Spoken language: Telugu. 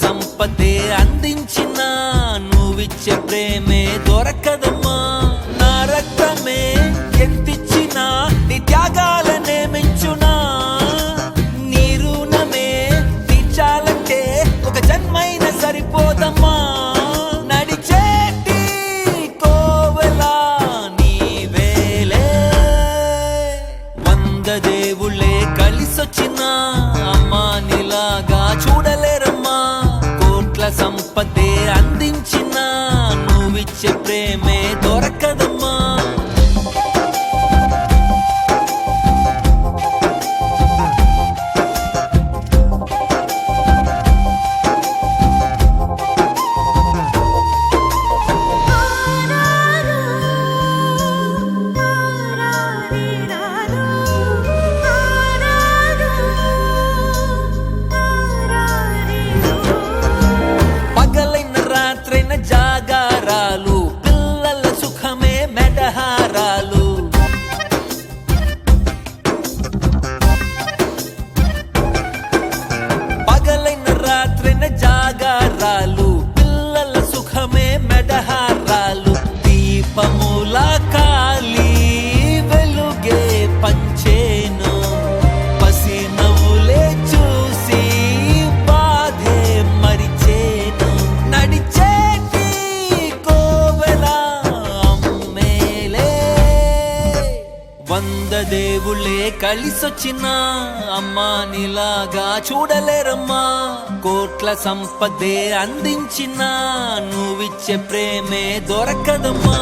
సంపదే అందించిన నువ్విచ్చే ప్రేమే దొరకదమ్మా. నా రక్తమే ఎంతిచ్చినా నీ త్యాగాలనే మించునా. నీ రుణమే తీర్చాలంటే ఒక జన్మైనా సరిపోదమ్మా. నడిచేటి కోవెలా నీవేలే. 100 దేవుళ్ళే కలిసొచ్చిన అమ్మా నీలాగా చూడలేరమ్మా. కోట్ల సంపదే అందించిన నువ్విచ్చే ప్రేమే దొరకదమ్మా. పగలైన రాత్రైన జాగారాలు, పిల్లల సుఖమే మెడహారాలు. పగలైన రాత్రైన జాగారాలు, పిల్లల సుఖమే మెడహారాలు. దీపముల కాలి వెలుగే పంచేను. పసి నవ్వులే చూసి బాధే మరిచేను. నడిచేటి కోవెలా అమ్మేలే. 100 దేవుళ్ళే కలిసొచ్చిన అమ్మా నీలాగా చూడలేరమ్మా. కోట్ల సంపదే అందించిన నువ్విచ్చే ప్రేమే దొరకదమ్మా.